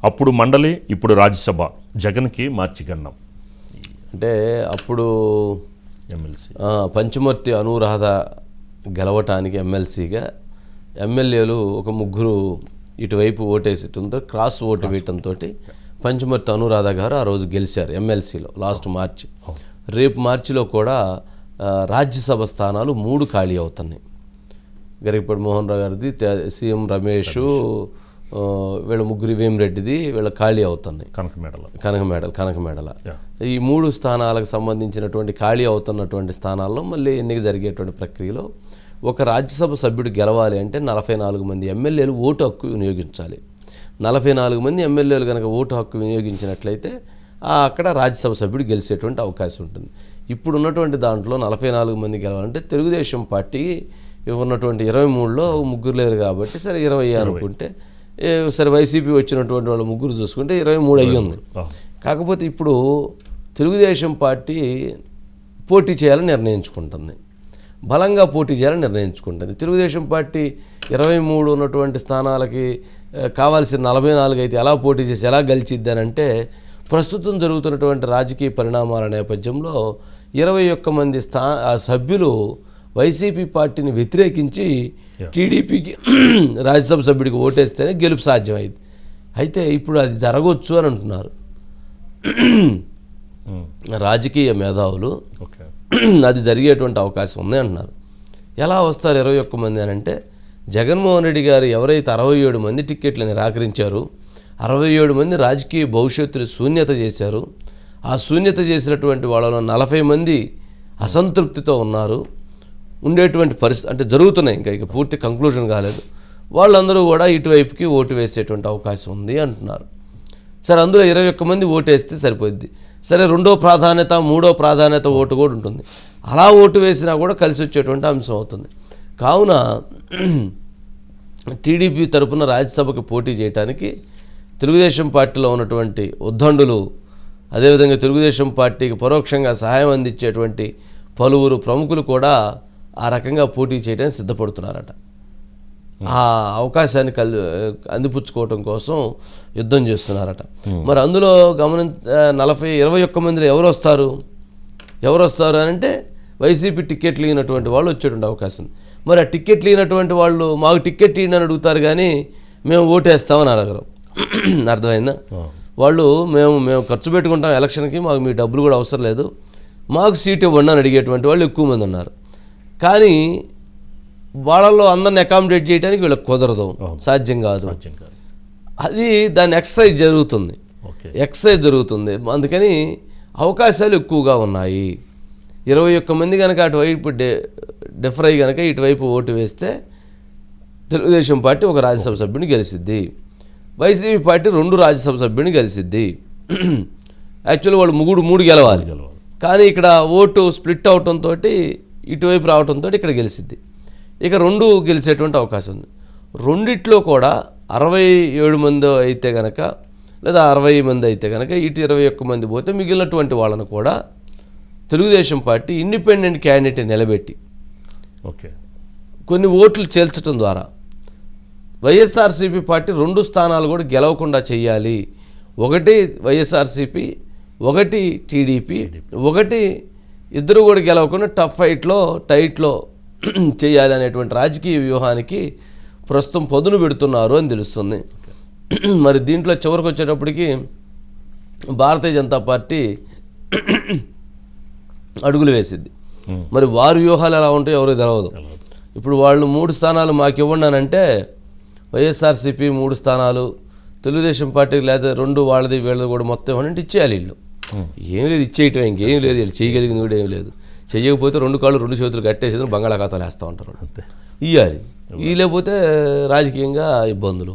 అప్పుడు మండలి, ఇప్పుడు రాజ్యసభ, జగన్కి మార్చిగన్నం. అంటే అప్పుడు ఎమ్మెల్సీ పంచమర్తి అనురాధ గెలవటానికి ఎమ్మెల్సీగా ఎమ్మెల్యేలు ఒక ముగ్గురు ఇటువైపు ఓటేసటంతో క్రాస్ ఓటు వేయటంతో పంచమర్తి అనురాధ గారు ఆ రోజు గెలిచారు ఎమ్మెల్సీలో లాస్ట్ మార్చి. రేపు మార్చిలో కూడా రాజ్యసభ స్థానాలు 3 ఖాళీ అవుతున్నాయి. గరికపాటి మోహన్ రావు గారిది, సీఎం రమేష్, వీళ్ళ ముగ్గురు వేమిరెడ్డిది వీళ్ళ ఖాళీ అవుతున్నాయి. కనకమేడల ఈ 3 స్థానాలకు సంబంధించినటువంటి ఖాళీ అవుతున్నటువంటి స్థానాల్లో మళ్ళీ ఎన్నిక జరిగేటువంటి ప్రక్రియలో ఒక రాజ్యసభ సభ్యుడు గెలవాలి అంటే 44 మంది ఎమ్మెల్యేలు ఓటు హక్కు వినియోగించాలి. 44 మంది ఎమ్మెల్యేలు కనుక ఓటు హక్కు వినియోగించినట్లయితే అక్కడ రాజ్యసభ సభ్యుడు గెలిచేటువంటి అవకాశం ఉంటుంది. ఇప్పుడు ఉన్నటువంటి దాంట్లో 44 మంది గెలవాలంటే తెలుగుదేశం పార్టీ ఉన్నటువంటి 23లో ముగ్గురు లేరు కాబట్టి సరే 20 అనుకుంటే, సరే వైసీపీ వచ్చినటువంటి వాళ్ళు ముగ్గురు చూసుకుంటే 23 అయ్యింది. కాకపోతే ఇప్పుడు తెలుగుదేశం పార్టీ పోటీ చేయాలని నిర్ణయించుకుంటుంది, బలంగా పోటీ చేయాలని నిర్ణయించుకుంటుంది. తెలుగుదేశం పార్టీ 23 ఉన్నటువంటి స్థానాలకి కావాల్సిన 44 అయితే ఎలా పోటీ చేసి ఎలా గెలిచిద్ది అని అంటే, ప్రస్తుతం జరుగుతున్నటువంటి రాజకీయ పరిణామాల నేపథ్యంలో 21 మంది సభ్యులు వైసీపీ పార్టీని వ్యతిరేకించి టీడీపీకి రాజ్యసభ సభ్యుడికి ఓటేస్తేనే గెలుపు సాధ్యమైంది. అయితే ఇప్పుడు అది జరగవచ్చు అని అంటున్నారు రాజకీయ మేధావులు. అది జరిగేటువంటి అవకాశం ఉంది అంటున్నారు. ఎలా వస్తారు 21 మంది అని అంటే, జగన్మోహన్ రెడ్డి గారు ఎవరైతే 67 మంది టిక్కెట్లు నిరాకరించారో, 67 మంది రాజకీయ భవిష్యత్తుని శూన్యత చేశారు. ఆ శూన్యత చేసినటువంటి వాళ్ళలో 40 మంది అసంతృప్తితో ఉన్నారు. ఉండేటువంటి పరిస్థితి అంటే జరుగుతున్నాయి, ఇంకా పూర్తి కంక్లూజన్ కాలేదు. వాళ్ళందరూ కూడా ఇటువైపుకి ఓటు వేసేటువంటి అవకాశం ఉంది అంటున్నారు. సరే, అందులో 21 మంది ఓటేస్తే సరిపోద్ది. సరే, 2వ ప్రాధాన్యత 3వ ప్రాధాన్యత ఓటు కూడా ఉంటుంది. అలా ఓటు వేసినా కూడా కలిసి వచ్చేటువంటి అంశం అవుతుంది. కావున టీడీపీ తరపున రాజ్యసభకు పోటీ చేయడానికి తెలుగుదేశం పార్టీలో ఉన్నటువంటి ఉద్దండులు, అదేవిధంగా తెలుగుదేశం పార్టీకి పరోక్షంగా సహాయం అందించేటువంటి పలువురు ప్రముఖులు కూడా ఆ రకంగా పోటీ చేయడానికి సిద్ధపడుతున్నారట. ఆ అవకాశాన్ని అందిపుచ్చుకోవటం కోసం యుద్ధం చేస్తున్నారట. మరి అందులో 21 మందిలో ఎవరు వస్తారు అని అంటే, వైసీపీ టిక్కెట్లు ఇవ్వనటువంటి వాళ్ళు వచ్చేటువంటి అవకాశం ఉంది. మరి ఆ టిక్కెట్లు ఇవ్వనటువంటి వాళ్ళు మాకు టిక్కెట్ ఇవ్వండి అని అడుగుతారు, కానీ మేము ఓటేస్తామని అడగరు. అర్థమైందా? వాళ్ళు మేము ఖర్చు పెట్టుకుంటాం ఎలక్షన్కి, మాకు మీ డబ్బులు కూడా అవసరం లేదు, మాకు సీట్ ఇవ్వండి అని అడిగేటువంటి వాళ్ళు ఎక్కువ మంది ఉన్నారు. కానీ వాళ్ళలో అందరిని అకామిడేట్ చేయడానికి వీళ్ళకి కుదరదు, సాధ్యం కాదు. అది దాని ఎక్సర్సైజ్ జరుగుతుంది. అందుకని అవకాశాలు ఎక్కువగా ఉన్నాయి. 21 మంది కనుక అటువైపు డిఫర్ అయ్యి కనుక ఇటువైపు ఓటు వేస్తే తెలుగుదేశం పార్టీ ఒక రాజ్యసభ సభ్యుని గెలిచిద్ది, వైసీపీ పార్టీ 2 రాజ్యసభ సభ్యుని గెలిచిద్ది. యాక్చువల్లీ వాళ్ళు 3 గెలవాలి, కానీ ఇక్కడ ఓటు స్ప్లిట్ అవటంతో ఇటువైపు రావడంతో ఇక్కడ గెలిచిద్ది. ఇక 2 గెలిచేటువంటి అవకాశం ఉంది. రెండిట్లో కూడా 67 మంది అయితే కనుక, లేదా 60 మంది అయితే కనుక ఇటు 21 మంది పోతే మిగిలినటువంటి వాళ్ళను కూడా తెలుగుదేశం పార్టీ ఇండిపెండెంట్ క్యాండిడేట్ నిలబెట్టి కొన్ని ఓట్లు చేల్చడం ద్వారా వైఎస్ఆర్సీపీ పార్టీ 2 స్థానాలు కూడా గెలవకుండా చేయాలి. 1 వైఎస్ఆర్సీపీ, 1 టీడీపీ, 1 ఇద్దరు కూడా గెలవకుండా టఫ్ ఫైట్లో టైట్లో చేయాలి అనేటువంటి రాజకీయ వ్యూహానికి ప్రస్తుతం పదును పెడుతున్నారు అని తెలుస్తుంది. మరి దీంట్లో చివరికి వచ్చేటప్పటికి భారతీయ జనతా పార్టీ అడుగులు వేసిద్ది. మరి వారి వ్యూహాలు ఎలా ఉంటాయో ఎవరికి తెలియదు. ఇప్పుడు వాళ్ళు 3 స్థానాలు మాకు ఇవ్వండి అని అంటే, వైఎస్ఆర్సీపీ 3 స్థానాలు, తెలుగుదేశం పార్టీకి లేదా 2 వాళ్ళది వీళ్ళది కూడా మొత్తం ఇవ్వండి ఇచ్చేయాలి. వీళ్ళు ఏం లేదు, ఇచ్చేయటం ఇంకేం లేదు, వీళ్ళు చేయగలిగింది కూడా ఏం లేదు. చేయకపోతే 2 కాళ్ళు 2 చేతులు కట్టేసి బంగాళాఖాతాలు వేస్తూ ఉంటారు. ఇవ్వాలి, లేకపోతే రాజకీయంగా ఇబ్బందులు,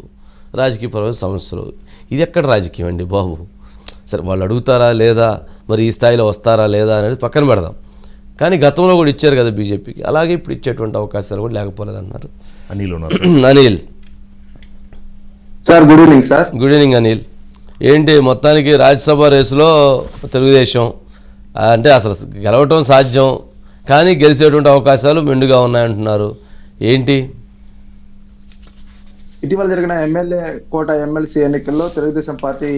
రాజకీయపరమైన సమస్యలు. ఇది ఎక్కడ రాజకీయం అండి బాబు? సరే, వాళ్ళు అడుగుతారా లేదా, మరి ఈ స్థాయిలో వస్తారా లేదా అనేది పక్కన పెడదాం. కానీ గతంలో కూడా ఇచ్చారు కదా బీజేపీకి, అలాగే ఇప్పుడు ఇచ్చేటువంటి అవకాశాలు కూడా లేకపోలేదు అన్నారు. Anil sir, good evening sir. Good evening Anil. ఏంటి మొత్తానికి రాజ్యసభ రేసులో తెలుగుదేశం అంటే అసలు గెలవటం సాధ్యం, కానీ గెలిచేటువంటి అవకాశాలు మెండుగా ఉన్నాయంటున్నారు. ఏంటి? ఇటీవల జరిగిన ఎమ్మెల్యే కోట ఎమ్మెల్సీ ఎన్నికల్లో తెలుగుదేశం పార్టీ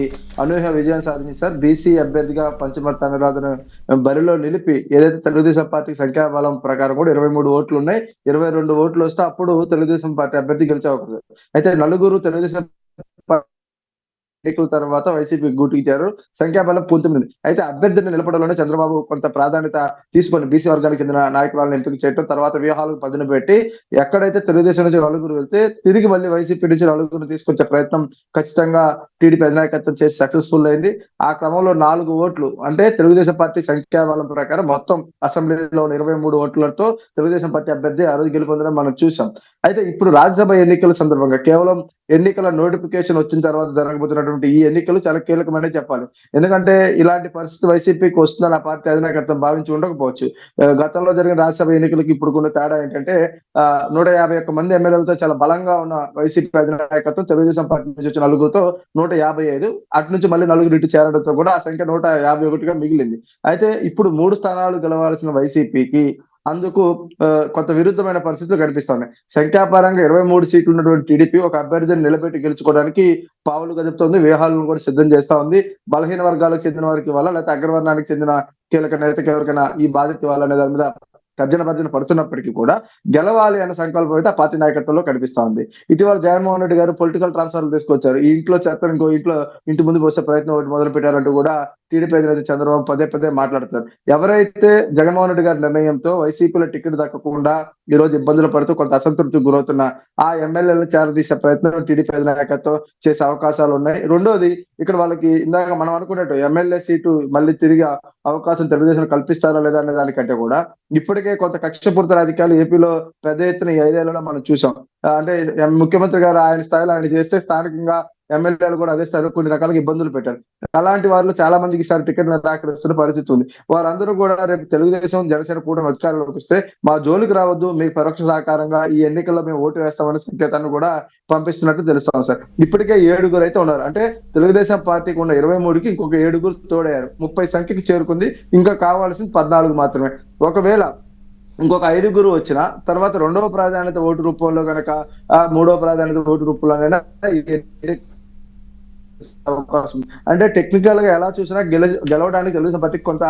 అనూహ్య విజయం సాధించింది సార్. బీసీ అభ్యర్థిగా పంచమర్తి అనురాధను బరిలో నిలిపి ఏదైతే తెలుగుదేశం పార్టీ సంఖ్యాబలం ప్రకారం కూడా 23 ఓట్లు ఉన్నాయి, 22 ఓట్లు వస్తే అప్పుడు తెలుగుదేశం పార్టీ అభ్యర్థి గెలిచే అవకాశం. అయితే నలుగురు తెలుగుదేశం ఎన్నికల తర్వాత వైసీపీ గూటిచ్చారు, సంఖ్యాబలం 19. అయితే అభ్యర్థిని నిలపడంలోనే చంద్రబాబు కొంత ప్రాధాన్యత తీసుకొని బీసీ వర్గానికి చెందిన నాయకులను ఎంపిక చేయడం, తర్వాత వ్యూహాలకు పదును పెట్టి ఎక్కడైతే తెలుగుదేశం నుంచి నలుగురు వెళ్తే తిరిగి మళ్ళీ వైసీపీ నుంచి నలుగురు తీసుకొచ్చే ప్రయత్నం ఖచ్చితంగా టీడీపీ అధినాయకత్వం చేసి సక్సెస్ఫుల్ అయింది. ఆ క్రమంలో 4 ఓట్లు అంటే తెలుగుదేశం పార్టీ సంఖ్యాబలం ప్రకారం మొత్తం అసెంబ్లీలో 23 ఓట్లతో తెలుగుదేశం పార్టీ అభ్యర్థి ఆ రోజు గెలుపొందడం మనం చూసాం. అయితే ఇప్పుడు రాజ్యసభ ఎన్నికల సందర్భంగా కేవలం ఎన్నికల నోటిఫికేషన్ వచ్చిన తర్వాత జరగబోతున్నటువంటి ఈ ఎన్నికలు చాలా కీలకమనే చెప్పాలి. ఎందుకంటే ఇలాంటి పరిస్థితి వైసీపీకి వస్తుందని ఆ పార్టీ అధినాయకత్వం భావించి ఉండకపోవచ్చు. గతంలో జరిగిన రాజ్యసభ ఎన్నికలకి ఇప్పుడు కొన్ని తేడా ఏంటంటే 151 మంది ఎమ్మెల్యేలతో చాలా బలంగా ఉన్న వైసీపీ అధినాయకత్వం తెలుగుదేశం పార్టీ నుంచి వచ్చిన నలుగురితో 155, అటు నుంచి మళ్ళీ నలుగురు ఇటు చేరడంతో కూడా ఆ సంఖ్య 151గా మిగిలింది. అయితే ఇప్పుడు 3 స్థానాలు గెలవాల్సిన వైసీపీకి అందుకు కొంత విరుద్ధమైన పరిస్థితులు కనిపిస్తున్నాయి. సంఖ్యాపరంగా 23 సీట్లు ఉన్నటువంటి టీడీపీ ఒక అభ్యర్థిని నిలబెట్టి గెలుచుకోవడానికి పావులు కదుపుతోంది, వ్యూహాలను కూడా సిద్ధం చేస్తా ఉంది. బలహీన వర్గాలకు చెందిన వారికి ఇవ్వాలా, లేకపోతే అగ్రవర్ణానికి చెందిన కీలక నేతకి ఎవరికైనా ఈ బాధ్యత ఇవ్వాలనే దాని మీద తర్జన పడుతున్నప్పటికీ కూడా గెలవాలి అన్న సంకల్పం అయితే ఆ పార్టీ నాయకత్వంలో కనిపిస్తా ఉంది. ఇటీవల జగన్మోహన్ రెడ్డి గారు పొలిటికల్ ట్రాన్స్ఫర్లు తీసుకొచ్చారు. ఈ ఇంట్లో చెత్త ఇంకో ఇంటి ముందు పోసే ప్రయత్నం ఒకటి మొదలు పెట్టారంటూ కూడా టీడీపీ అధినేత చంద్రబాబు పదే మాట్లాడుతారు. ఎవరైతే జగన్మోహన్ రెడ్డి గారి నిర్ణయంతో వైసీపీలో టికెట్ దక్కకుండా ఈ రోజు ఇబ్బందులు పడుతూ కొంత అసంతృప్తికి గురవుతున్న ఆ ఎమ్మెల్యేలను చేరదీసే ప్రయత్నం టీడీపీ అధినాయకత్వం చేసే అవకాశాలు ఉన్నాయి. రెండోది, ఇక్కడ వాళ్ళకి ఇందాక మనం అనుకున్నట్టు ఎమ్మెల్యే సీటు మళ్ళీ తిరిగి అవకాశం తెలుగుదేశం కల్పిస్తారా లేదా అనే దానికంటే కూడా ఇప్పటికే కొంత కక్షపూరిత రాజకీయాలు ఏపీలో పెద్ద ఎత్తున 5 ఏళ్లలో మనం చూసాం. అంటే ముఖ్యమంత్రి గారు ఆయన స్థాయిలో ఆయన చేస్తే స్థానికంగా ఎమ్మెల్యేలు కూడా అదే స్థాయిలో కొన్ని రకాలుగా ఇబ్బందులు పెట్టారు. అలాంటి వారిలో చాలా మందికి ఈసారి టికెట్ నిరాకరిస్తున్న పరిస్థితి ఉంది. వారందరూ కూడా రేపు తెలుగుదేశం జనసేన కూటమి అధికారంలోకి వస్తే మా జోలికి రావద్దు, మీకు పరోక్ష సహకారంగా ఈ ఎన్నికల్లో మేము ఓటు వేస్తామనే సంకేతాన్ని కూడా పంపిస్తున్నట్టు తెలుస్తాం సార్. ఇప్పటికే 7 అయితే ఉన్నారు. అంటే తెలుగుదేశం పార్టీకి ఉన్న 23కి ఇంకొక 7 తోడయ్యారు. 30 సంఖ్యకి చేరుకుంది. ఇంకా కావాల్సింది 14 మాత్రమే. ఒకవేళ ఇంకొక 5 వచ్చిన తర్వాత 2వ ప్రాధాన్యత ఓటు రూపంలో కనుక 3వ ప్రాధాన్యత ఓటు రూపంలో అవకాశం, అంటే టెక్నికల్ గా ఎలా చూసినా గెలవడానికి తెలుగుదేశం పార్టీకి కొంత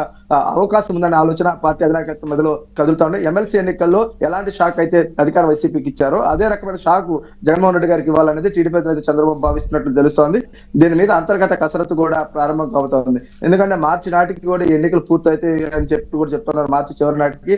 అవకాశం ఉందనే ఆలోచన పార్టీ అధినాయకత్వం మధ్యలో కదులుతా ఉంది. ఎమ్మెల్సీ ఎన్నికల్లో ఎలాంటి షాక్ అయితే అధికార వైసీపీకి ఇచ్చారో అదే రకమైన షాక్ జగన్మోహన్ రెడ్డి గారికి ఇవ్వాలనేది టీడీపీ అధినేత చంద్రబాబు భావిస్తున్నట్లు తెలుస్తోంది. దీని మీద అంతర్గత కసరత్తు కూడా ప్రారంభం అవుతోంది. ఎందుకంటే మార్చి నాటికి కూడా ఎన్నికలు పూర్తయితే అని చెప్పి కూడా చెప్తున్నారు. మార్చి చివరి నాటికి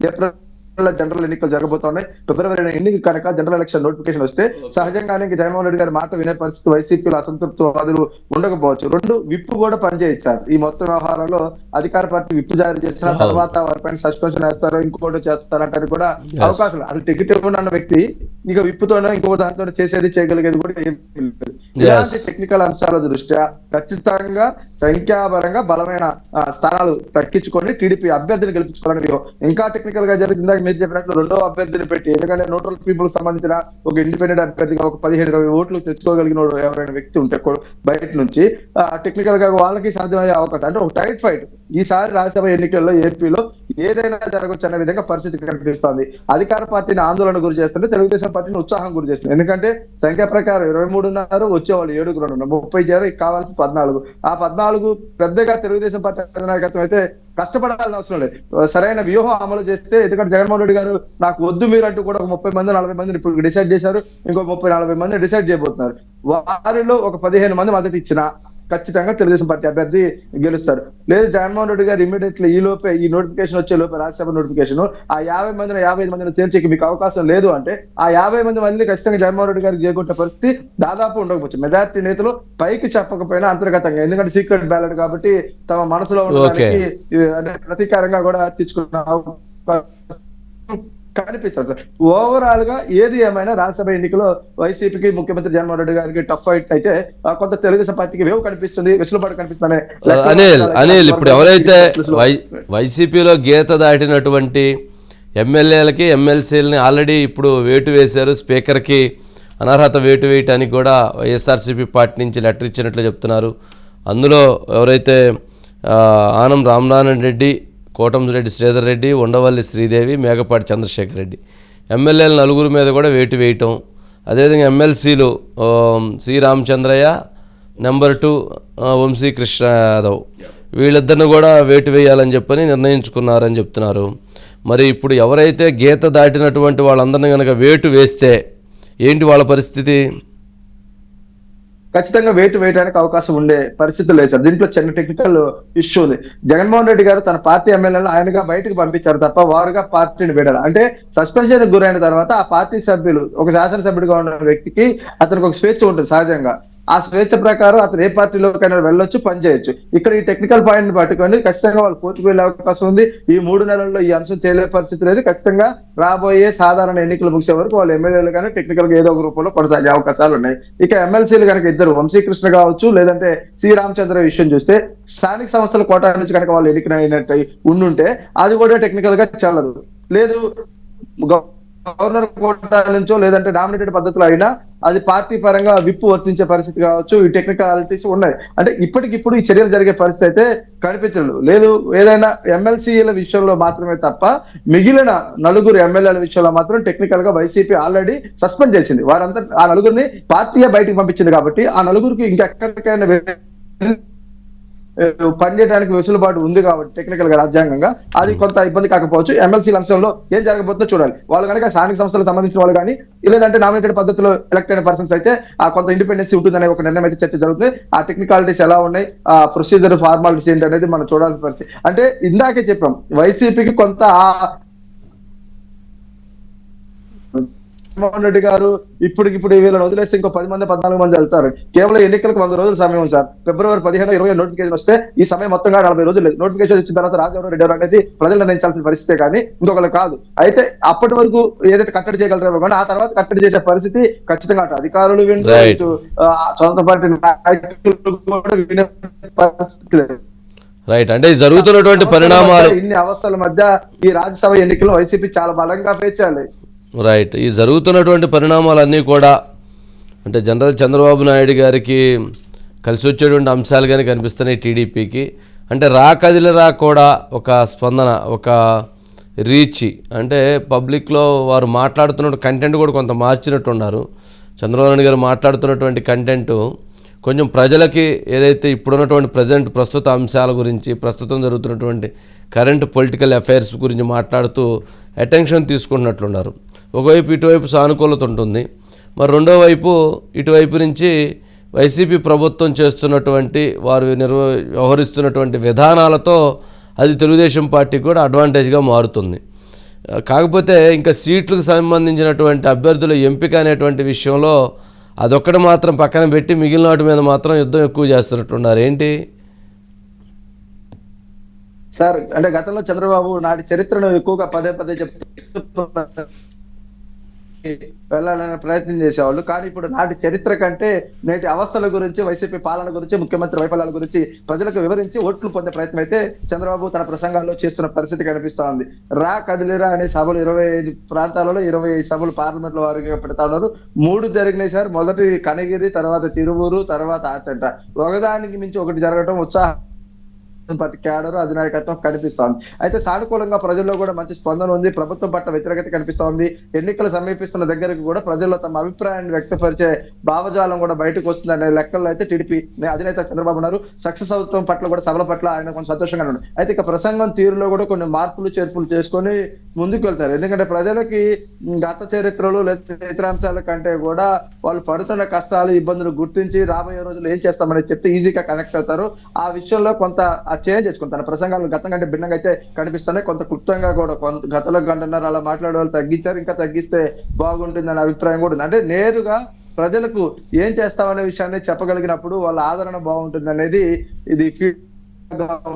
జనరల్ ఎన్నికలు జరగబోతున్నాయి. ఫిబ్రవరి ఎన్నిక కనుక జనరల్ ఎలక్షన్ నోటిఫికేషన్ వస్తే సహజంగానే జగన్మోహన్ రెడ్డి గారి మాట వినే పరిస్థితి వైసీపీలో అసంతృప్తివాదులు ఉండకపోవచ్చు. 2 విప్పు కూడా పనిచేయిస్తారు. ఈ మొత్తం వ్యవహారంలో అధికార పార్టీ విప్పు జారీ చేసిన తర్వాత వారిపైన సస్పెన్షన్ వేస్తారో ఇంకోటి చేస్తారంటే కూడా అవకాశం. అది టికెట్ ఇవ్వనున్న వ్యక్తి ఇక విప్పుతోనో ఇంకో దాంతో చేసేది చేయగలిగేది కూడా ఏం లేదు. ఇలాంటి టెక్నికల్ అంశాల దృష్ట్యా ఖచ్చితంగా సంఖ్యాపరంగా బలమైన స్థానాలు దక్కించుకొని టీడీపీ అభ్యర్థిని గెలిపించుకోవాలని ఇంకా టెక్నికల్ గా జరిగిందా మీరు చెప్పినట్లు 2వ అభ్యర్థిని పెట్టి, ఎందుకంటే న్యూట్రల్ పీపుల్ సంబంధించిన ఒక ఇండిపెండెంట్ అభ్యర్థిగా ఒక 15-20 ఓట్లు తెచ్చుకోగలిగిన ఎవరైనా వ్యక్తి ఉంటే బయట నుంచి టెక్నికల్ గా వాళ్ళకి సాధ్యమయ్యే అవకాశం. అంటే ఒక టైట్ ఫైట్ ఈసారి రాజ్యసభ ఎన్నికల్లో ఏపీలో ఏదైనా జరగవచ్చు అనే విధంగా పరిస్థితి కనిపిస్తోంది. అధికార పార్టీని ఆందోళన గురి చేస్తుంటే తెలుగుదేశం పార్టీని ఉత్సాహం గురి చేస్తుంది. ఎందుకంటే సంఖ్య ప్రకారం 23 ఉన్నారు, వచ్చేవాళ్ళు 7 ఉన్నారు, 30 కావాల్సి 14. ఆ 14 పెద్దగా తెలుగుదేశం పార్టీ అధినాయకత్వం అయితే కష్టపడాల్సిన అవసరం లేదు. సరైన వ్యూహం అమలు చేస్తే, ఎందుకంటే జగన్మోహన్ రెడ్డి గారు నాకు వద్దు మీరు అంటూ కూడా ఒక 30 మంది 40 మందిని ఇప్పుడు డిసైడ్ చేశారు. ఇంకో 30-40 మందిని డిసైడ్ చేయబోతున్నారు. వారిలో ఒక 15 మంది మద్దతు ఇచ్చిన ఖచ్చితంగా తెలుగుదేశం పార్టీ అభ్యర్థి గెలుస్తారు. లేదు జగన్మోహన్ రెడ్డి గారు ఇమీడియట్లీ ఈ నోటిఫికేషన్ వచ్చే లోపే రాజ్యసభ నోటిఫికేషన్ ఆ 55 మందిని తేల్చేకి మీకు అవకాశం లేదు అంటే ఆ 50 మందిని ఖచ్చితంగా జగన్మోహన్ రెడ్డి గారికి చేకూర్చే పరిస్థితి దాదాపు ఉండకపోవచ్చు. మెజారిటీ నేతలు పైకి చెప్పకపోయినా అంతర్గతంగా, ఎందుకంటే సీక్రెట్ బ్యాలెట్ కాబట్టి తమ మనసులో ఉండడానికి అంటే ప్రతీకారంగా కూడా తెచ్చుకున్న కనిపిస్తారు సార్. ఓవరాల్ గా ఏది ఏమైనా రాజ్యసభ ఎన్నికలో వైసీపీకి ముఖ్యమంత్రి జగన్మోహన్ రెడ్డి గారికి టఫ్ ఫైట్ అయితే కొంత తెలుగుదేశం పార్టీకి వేవ్ కనిపిస్తుంది, వెసులుబాటు కనిపిస్తుంది. అనిల్ ఇప్పుడు ఎవరైతే వైసీపీలో గీత దాటినటువంటి ఎమ్మెల్యేలకి ఎమ్మెల్సీలని ఆల్రెడీ ఇప్పుడు వేటు వేశారు. స్పీకర్కి అనర్హత వేటు వేయటానికి కూడా వైఎస్ఆర్సీపీ పార్టీ నుంచి లెటర్ ఇచ్చినట్లు చెప్తున్నారు. అందులో ఎవరైతే ఆనం రామనారాయణ రెడ్డి, కోటంరెడ్డి శ్రీధర్ రెడ్డి, ఉండవల్లి శ్రీదేవి, మేకపాటి చంద్రశేఖర్ రెడ్డి ఎమ్మెల్యేల 4 మీద కూడా వేటు వేయటం, అదేవిధంగా ఎమ్మెల్సీలు సి రామచంద్రయ్య, నెంబర్ 2 వంశీ కృష్ణ యాదవ్, వీళ్ళిద్దరిని కూడా వేటు వేయాలని చెప్పని నిర్ణయించుకున్నారని చెప్తున్నారు. మరి ఇప్పుడు ఎవరైతే గీత దాటినటువంటి వాళ్ళందరినీ కనుక వేటు వేస్తే ఏంటి వాళ్ళ పరిస్థితి? ఖచ్చితంగా వేటు వేయడానికి అవకాశం ఉండే పరిస్థితి లేదు సార్. దీంట్లో చిన్న టెక్నికల్ ఇష్యూ ఉంది. జగన్మోహన్ రెడ్డి గారు తన పార్టీ ఎమ్మెల్యేలను ఆయనగా బయటకు పంపించారు తప్ప వారుగా పార్టీని వీడారు. అంటే సస్పెన్షన్ గురైన తర్వాత ఆ పార్టీ సభ్యులు, ఒక శాసనసభ్యుడిగా ఉన్న వ్యక్తికి అతనికి ఒక స్వేచ్ఛ ఉంటుంది సహజంగా. ఆ స్వేచ్ఛ ప్రకారం అతను ఏ పార్టీలోకైనా వెళ్ళొచ్చు, పనిచేయొచ్చు. ఇక్కడ ఈ టెక్నికల్ పాయింట్ పట్టుకొని ఖచ్చితంగా వాళ్ళు కోర్టుకు వెళ్ళే అవకాశం ఉంది. ఈ 3 నెలల్లో ఈ అంశం తేలే పరిస్థితి లేదు. ఖచ్చితంగా రాబోయే సాధారణ ఎన్నికలు ముగిసే వరకు వాళ్ళు ఎమ్మెల్యేలు కానీ టెక్నికల్ గా ఏదో ఒక రూపంలో కొనసాగే అవకాశాలు ఉన్నాయి. ఇక ఎమ్మెల్సీలు కనుక ఇద్దరు వంశీకృష్ణ కావచ్చు, లేదంటే సి రామచంద్ర విషయం చూస్తే స్థానిక సంస్థల కోటా నుంచి కనుక వాళ్ళు ఎన్నికైనట్టు ఉండుంటే అది కూడా టెక్నికల్ గా చెల్లదు. లేదు గవర్నర్ కోటా నుంచో లేదంటే నామినేటెడ్ పద్ధతిలో అయినా అది పార్టీ పరంగా విప్పు వర్తించే పరిస్థితి కావచ్చు. ఈ టెక్నికాలిటీస్ ఉన్నాయి. అంటే ఇప్పటికిప్పుడు ఈ చర్యలు జరిగే పరిస్థితి అయితే కనిపించలేదు. లేదు ఏదైనా ఎమ్మెల్సీల విషయంలో మాత్రమే తప్ప మిగిలిన 4 ఎమ్మెల్యేల విషయంలో మాత్రం టెక్నికల్ గా వైసీపీ ఆల్రెడీ సస్పెండ్ చేసింది. వారంతా ఆ 4 పార్టీయే బయటకు పంపించింది కాబట్టి ఆ 4 ఇంకెక్కడికైనా పనిచేయడానికి వెసులుబాటు ఉంది కాబట్టి టెక్నికల్ గా రాజ్యాంగంగా అది కొంత ఇబ్బంది కాకపోవచ్చు. ఎమ్మెల్సీల అంశంలో ఏం జరగబోతుందో చూడాలి. వాళ్ళు కనుక స్థానిక సంస్థలకు సంబంధించిన వాళ్ళు కానీ లేదంటే నామినేటెడ్ పద్ధతిలో ఎలక్ట్ అయిన పర్సన్స్ అయితే ఆ కొంత ఇండిపెండెన్సీ ఉంటుందనే ఒక నిర్ణయం అయితే చర్చ జరుగుతుంది. ఆ టెక్నికాలిటీస్ ఎలా ఉన్నాయి, ఆ ప్రొసీజర్ ఫార్మాలిటీస్ ఏంటి అనేది మనం చూడాల్సిన పరిస్థితి. అంటే ఇందాకే చెప్పాం వైసీపీకి కొంత జగన్మోహన్ రెడ్డి గారు ఇప్పటికిప్పుడు వీళ్ళని వదిలేస్తే ఇంకో 10 మంది 14 మంది వెళ్తారు. కేవలం ఎన్నికలకు 100 రోజుల సమయం సార్. ఫిబ్రవరి 15, 20 నోటిఫికేషన్ వస్తే ఈ సమయం మొత్తంగా 40 రోజులు లేదు. నోటిఫికేషన్ వచ్చిన తర్వాత రాజశేఖర రెడ్డి గారు అనేది ప్రజలు నిర్ణయించాల్సిన పరిస్థితే కానీ ఇంకొకరు కాదు. అయితే అప్పటి వరకు ఏదైతే కట్టడి చేయగలరో కానీ ఆ తర్వాత కట్టడి చేసే పరిస్థితి ఖచ్చితంగా అధికారులు వింటూ సొంత పార్టీ నాయకులు కూడా వినే పరిస్థితి లేదు. రైట్. అంటే జరుగుతున్నటువంటి పరిణామాలు, ఇన్ని అవస్థల మధ్య ఈ రాజ్యసభ ఎన్నికల్లో వైసీపీ చాలా బలంగా పేర్చాలి. రైట్. ఈ జరుగుతున్నటువంటి పరిణామాలన్నీ కూడా అంటే జనరల్ చంద్రబాబు నాయుడు గారికి కలిసి వచ్చేటువంటి అంశాలు కానీ కనిపిస్తున్నాయి టీడీపీకి. అంటే కదిలిరా కూడా ఒక స్పందన, ఒక రీచ్, అంటే పబ్లిక్లో వారు మాట్లాడుతున్న కంటెంట్ కూడా కొంత మార్చినట్టున్నారు. చంద్రబాబు నాయుడు గారు మాట్లాడుతున్నటువంటి కంటెంట్ కొంచెం ప్రజలకి ఏదైతే ఇప్పుడున్నటువంటి ప్రస్తుత అంశాల గురించి, ప్రస్తుతం జరుగుతున్నటువంటి కరెంట్ పొలిటికల్ అఫైర్స్ గురించి మాట్లాడుతూ అటెన్షన్ తీసుకుంటున్నట్లున్నారు. ఒకవైపు ఇటువైపు సానుకూలత ఉంటుంది, మరి రెండో వైపు ఇటువైపు నుంచి వైసీపీ ప్రభుత్వం చేస్తున్నటువంటి వారు వ్యవహరిస్తున్నటువంటి విధానాలతో అది తెలుగుదేశం పార్టీకి కూడా అడ్వాంటేజ్గా మారుతుంది. కాకపోతే ఇంకా సీట్లకు సంబంధించినటువంటి అభ్యర్థుల ఎంపిక అనేటువంటి విషయంలో అదొక్కటి మాత్రం పక్కన పెట్టి మిగిలిన వాటి మీద మాత్రం యుద్ధం ఎక్కువ చేస్తున్నట్టున్నారు. ఏంటి సార్? అంటే గతంలో చంద్రబాబు నాటి చరిత్రను ఎక్కువగా పదే చెప్తూ వెళ్ళాలనే ప్రయత్నం చేసేవాళ్ళు. కానీ ఇప్పుడు నాటి చరిత్ర కంటే నేటి అవస్థల గురించి, వైసీపీ పాలన గురించి, ముఖ్యమంత్రి వైఫల్యాల గురించి ప్రజలకు వివరించి ఓట్లు పొందే ప్రయత్నం అయితే చంద్రబాబు తన ప్రసంగాల్లో చేస్తున్న పరిస్థితి కనిపిస్తా ఉంది. కదిలిరా అనే సభలు 25 ప్రాంతాలలో 25 సభలు పార్లమెంట్ లో వారిగా పెడతా ఉన్నారు. 3 జరిగినాయి సార్. మొదటి కనగిరి, తర్వాత తిరువూరు, తర్వాత ఆచంట. ఒకదానికి మించి ఒకటి జరగడం ఉత్సాహం పార్టీ క్యాడర్ అధినాయకత్వం కనిపిస్తోంది. అయితే సానుకూలంగా ప్రజల్లో కూడా మంచి స్పందన ఉంది. ప్రభుత్వం పట్ల వ్యతిరేకత కనిపిస్తోంది. ఎన్నికలు సమీపిస్తున్న దగ్గరకు కూడా ప్రజల్లో తమ అభిప్రాయాన్ని వ్యక్తపరిచే భావజాలం కూడా బయటకు వస్తుందనే లెక్కల్లో అయితే టీడీపీ అధినేత చంద్రబాబు ఉన్నారు. సక్సెస్ అవుతాం పట్ల కూడా, సభల పట్ల ఆయన కొంచెం సంతోషంగా ఉన్నారు. అయితే ఇక ప్రసంగం తీరులో కూడా కొన్ని మార్పులు చేర్పులు చేసుకొని ముందుకు వెళ్తారు. ఎందుకంటే ప్రజలకి గత చరిత్రలు లేదా ఇతర అంశాల కంటే కూడా వాళ్ళు పడుతున్న కష్టాలు, ఇబ్బందులు గుర్తించి రాబోయే రోజుల్లో ఏం చేస్తామని చెప్తే ఈజీగా కనెక్ట్ అవుతారు. ఆ విషయంలో కొంత చేంజ్ చేసుకుని తన ప్రసంగాలు గతం కంటే భిన్నంగా అయితే కనిపిస్తున్నాయి. కొంత క్లుప్తంగా కూడా గతంలో 1.5 గంటన్నర అలా మాట్లాడే వాళ్ళు తగ్గించారు. ఇంకా తగ్గిస్తే బాగుంటుందనే అభిప్రాయం కూడా ఉంది. అంటే నేరుగా ప్రజలకు ఏం చేస్తామనే విషయాన్ని చెప్పగలిగినప్పుడు వాళ్ళ ఆదరణ బాగుంటుంది అనేది ఇది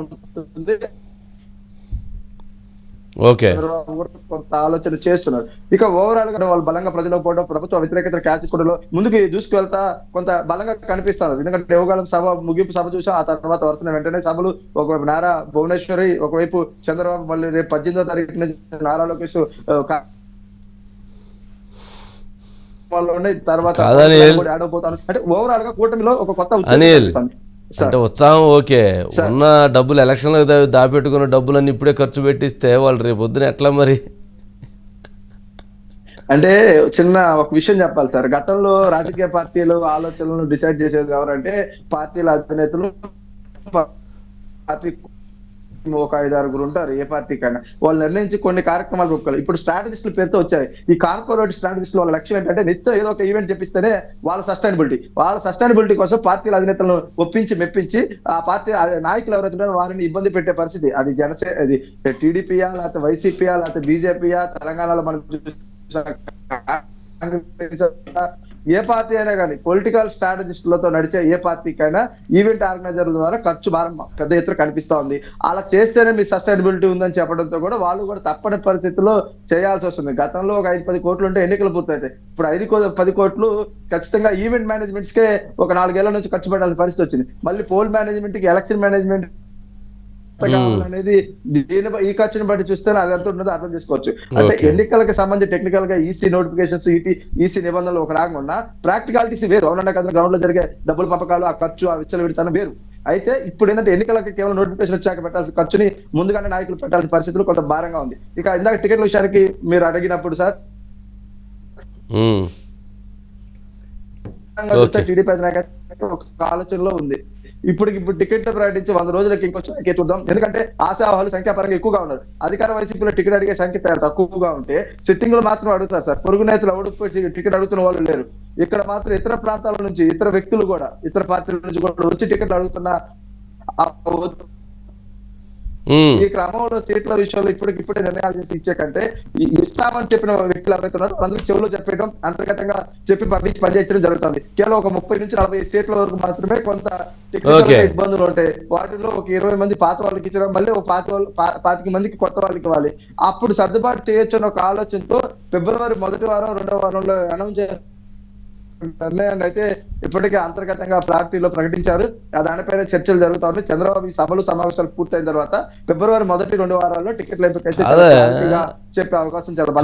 ఉంటుంది. ఓకే, కొంత ఆలోచన చేస్తున్నారు. ఇక ఓవరాల్ గా వాళ్ళు బలంగా ప్రజల్లో పోవడం, ప్రభుత్వ వ్యతిరేకత క్యాచుకోవడంలో ముందుకు దూసుకువెళ్తా కొంత బలంగా కనిపిస్తారు. ఎందుకంటే యోగాలం సభ ముగింపు సభ చూసాం. ఆ తర్వాత వరుసన వెంటనే సభలు, ఒకవైపు నారా భువనేశ్వరి, ఒకవైపు చంద్రబాబు, మళ్ళీ రేపు 18వ తారీఖున నారా లోకేష్ తర్వాత ఆడబోతాను. అంటే ఓవరాల్ గా కూటమిలో ఒక కొత్త అంటే ఉత్సాహం. ఓకే, ఉన్న డబ్బులు ఎలక్షన్లకు దాపెట్టుకున్న డబ్బులన్నీ ఇప్పుడే ఖర్చు పెట్టిస్తే వాళ్ళు రేపు పొద్దున ఎట్లా మరి? అంటే చిన్న ఒక విషయం చెప్పాలి సార్. గతంలో రాజకీయ పార్టీలు ఆలోచనలను డిసైడ్ చేసేది ఎవరంటే పార్టీల అధినేతలు, పార్టీ ఒక 5-6 ఉంటారు ఏ పార్టీకైనా. వాళ్ళు నిర్ణయించి కొన్ని కార్యక్రమాలు ఒప్పుకోవాలి. ఇప్పుడు స్ట్రాటజిస్టుల పేరుతో వచ్చాయి. ఈ కార్పొరేట్ స్ట్రాటజిస్టుల వాళ్ళ లక్ష్యం ఏంటంటే నిత్యం ఏదో ఒక ఈవెంట్ చెప్పిస్తేనే వాళ్ళ సస్టైనబిలిటీ కోసం పార్టీల అధినేతలను ఒప్పించి మెప్పించి ఆ పార్టీ నాయకులు ఎవరైతే ఉన్నారో వారిని ఇబ్బంది పెట్టే పరిస్థితి. అది అది టీడీపీయా, లేకపోతే వైసీపీయా, లేకపోతే బీజేపీయా, తెలంగాణలో మనం ఏ పార్టీ అయినా కానీ పొలిటికల్ స్ట్రాటజిస్టులతో నడిచే ఏ పార్టీకైనా ఈవెంట్ ఆర్గనైజర్ల ద్వారా ఖర్చు భారం పెద్ద ఎత్తున కనిపిస్తా ఉంది. అలా చేస్తేనే మీ సస్టైనబిలిటీ ఉందని చెప్పడంతో కూడా వాళ్ళు కూడా తప్పని పరిస్థితుల్లో చేయాల్సి వస్తుంది. గతంలో ఒక 5-10 కోట్లు ఉంటే ఎన్నికలు పూర్తయితాయి. ఇప్పుడు 5-10 కోట్లు ఖచ్చితంగా ఈవెంట్ మేనేజ్మెంట్స్ కే ఒక 4 ఏళ్ల నుంచి ఖర్చు పెట్టాల్సిన పరిస్థితి వచ్చింది. మళ్ళీ పోల్ మేనేజ్మెంట్ కి, ఎలక్షన్ మేనేజ్మెంట్ అనేది ఈ ఖర్చుని బట్టి చూస్తే అది ఎంత ఉన్నదో అర్థం చేసుకోవచ్చు. అంటే ఎన్నికలకు సంబంధించి టెక్నికల్ గా ఈసీ నోటిఫికేషన్స్, ఈసీ నిబంధనలు ఒక రాగం ఉన్నా ప్రాక్టికాలిటీస్ వేరు. అవునన్నా కదా, గ్రౌండ్ లో జరిగే డబ్బుల పంపకాలు, ఆ ఖర్చు, ఆ విచ్చలవిడితనం వేరు. అయితే ఇప్పుడు ఏంటంటే ఎన్నికలకు కేవలం నోటిఫికేషన్ వచ్చాక పెట్టాల్సిన ఖర్చుని ముందుగానే నాయకులు పెట్టాల్సిన పరిస్థితులు కొంత భారంగా ఉంది. ఇక ఇందాక టికెట్ల విషయానికి మీరు అడిగినప్పుడు సార్, టీడీపీ అధినాయకత్వం ఒక ఆలోచనలో ఉంది. ఇప్పుడు టికెట్ ప్రకటించి 100 రోజులకి ఇంకొచ్చి చూద్దాం. ఎందుకంటే ఆశావాహులు సంఖ్యాపరంగా ఎక్కువగా ఉన్నారు. అధికార వైసీపీలో టికెట్ అడిగే సంఖ్య తక్కువగా ఉంటే సిట్టింగ్ లో మాత్రం అడుగుతారు సార్. పొరుగు నేతలు ఓడిపోయి టికెట్ అడుగుతున్న వాళ్ళు లేరు. ఇక్కడ మాత్రం ఇతర ప్రాంతాల నుంచి, ఇతర వ్యక్తులు కూడా, ఇతర పార్టీల నుంచి కూడా వచ్చి టికెట్ అడుగుతున్న ఈ క్రమంలో సీట్ల విషయంలో ఇప్పుడే నిర్ణయాలు చేసి ఇచ్చే కంటే ఇస్తామని చెప్పిన వ్యక్తులు ఎవరైతే ఉన్నారో అందరికి చెవులో చెప్పడం, అంతర్గతంగా చెప్పి పంపించి పనిచేయడం జరుగుతుంది. కేవలం ఒక 30 నుంచి 40 సీట్ల వరకు మాత్రమే కొంత ఇబ్బందులు ఉంటాయి. వాటిలో ఒక 20 మంది పాత వాళ్ళకి ఇచ్చడం, మళ్ళీ ఒక 25 మందికి కొత్త వాళ్ళకి ఇవ్వాలి. అప్పుడు సర్దుబాటు చేయొచ్చు అన్న ఒక ఆలోచనతో ఫిబ్రవరి మొదటి వారం, 2వ వారంలో అనౌన్స్ నిర్ణయాన్ని అయితే ఇప్పటికే అంతర్గతంగా పార్టీలో ప్రకటించారు. దానిపైన చర్చలు జరుగుతా ఉన్నాయి. చంద్రబాబు ఈ సభలు సమావేశాలు పూర్తయిన తర్వాత ఫిబ్రవరి మొదటి 2 వారాల్లో టికెట్ల ఎంపిక అయితే చెప్పే అవకాశం చాలా